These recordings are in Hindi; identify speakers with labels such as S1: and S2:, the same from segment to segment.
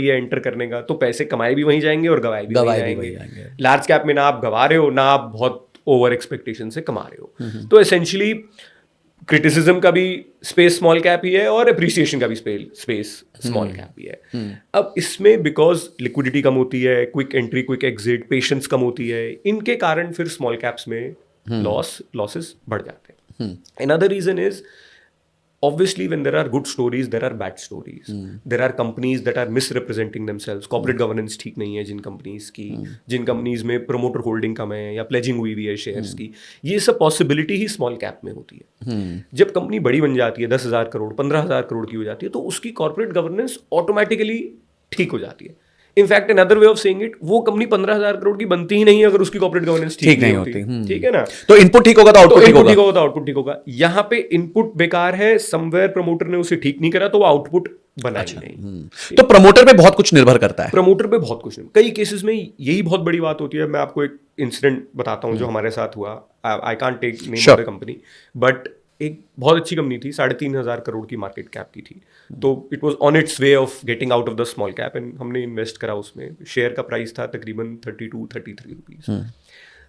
S1: है एंटर करने का, तो पैसे कमाए भी वहीं जाएंगे और गवाए भी वहीं जाएंगे। लार्ज कैप में ना आप गवा रहे हो, ना आप बहुत ओवर एक्सपेक्टेशन से कमा रहे हो। तो एसेंशियली क्रिटिसिज्म का भी स्पेस स्मॉल कैप ही है और अप्रिसिएशन का भी स्पेस स्मॉल कैप ही है। अब इसमें बिकॉज लिक्विडिटी कम होती है, quick entry quick exit, patience कम होती है, इनके कारण फिर स्मॉल कैप्स में लॉसेस बढ़ जाते हैं। Another reason is obviously when there are good stories there are bad stories. There are companies that are misrepresenting themselves. Corporate governance ठीक नहीं है जिन कंपनीज की, जिन कंपनीज में प्रमोटर होल्डिंग कम है या प्लेजिंग हुई हुई है शेयर्स की, ये सब पॉसिबिलिटी ही स्मॉल कैप में होती है। जब कंपनी बड़ी बन जाती है 10,000 करोड़ 15,000 करोड़ की हो जाती है, तो उसकी कॉर्पोरेट गवर्नेंस ऑटोमेटिकली ठीक हो जाती है। In fact another way of saying it, वो कंपनी 15,000 करोड़ की बनती ही नहीं है अगर उसकी कॉर्पोरेट गवर्नेंस ठीक नहीं होती। ठीक है ना?
S2: तो इनपुट ठीक होगा तो आउटपुट ठीक होगा,
S1: तो आउटपुट ठीक होगा। यहाँ पे इनपुट बेकार है, समवेयर प्रमोटर ने उसे ठीक नहीं करा तो वो आउटपुट बना ही नहीं।
S2: तो प्रमोटर पे बहुत कुछ निर्भर करता है।
S1: प्रमोटर पे बहुत कुछ, कई केसेस में यही बहुत बड़ी बात होती है। मैं आपको एक इंसिडेंट बताता हूँ जो हमारे साथ हुआ। I can't take name of the company, but एक बहुत अच्छी कंपनी थी, 3,500 करोड़ की मार्केट कैप की थी। तो it was on it's way of getting out of the small cap and हमने इन्वेस्ट करा उसमें। शेयर का प्राइस था तकरीबन 32-33 रुपीज।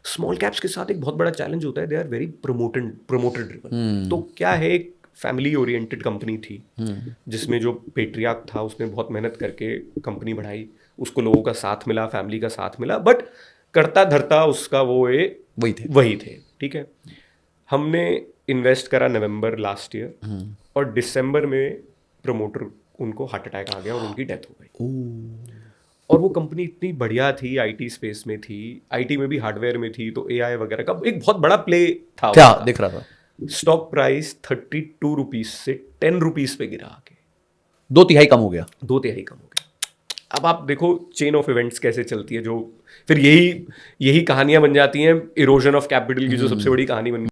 S1: स्मॉल कैप्स के साथ एक बहुत बड़ा चैलेंज होता है, they are very promoter driven. तो क्या है, एक फैमिली ओरिएंटेड कंपनी थी जिसमें जो पेट्रियार्क था उसने बहुत मेहनत करके कंपनी बढ़ाई, उसको लोगों का साथ मिला, फैमिली का साथ मिला, बट करता धरता उसका वही थे। ठीक है, हमने इन्वेस्ट करा नवंबर लास्ट ईयर और दिसंबर में प्रमोटर उनको हार्ट अटैक आ गया और उनकी डेथ हो गई। और वो कंपनी इतनी बढ़िया थी, आईटी स्पेस में थी, आईटी में भी हार्डवेयर में थी, तो एआई वगैरह का एक बहुत बड़ा प्ले था।
S2: क्या दिख रहा था?
S1: स्टॉक प्राइस 32 रुपीज से 10 रुपीज पे गिरा आके
S2: 2/3 कम हो गया।
S1: 2/3 कम हो गया। अब आप देखो चेन ऑफ इवेंट्स कैसे चलती है, जो फिर यही कहानियां बन जाती हैं। इरोजन ऑफ कैपिटल की जो सबसे बड़ी कहानी बन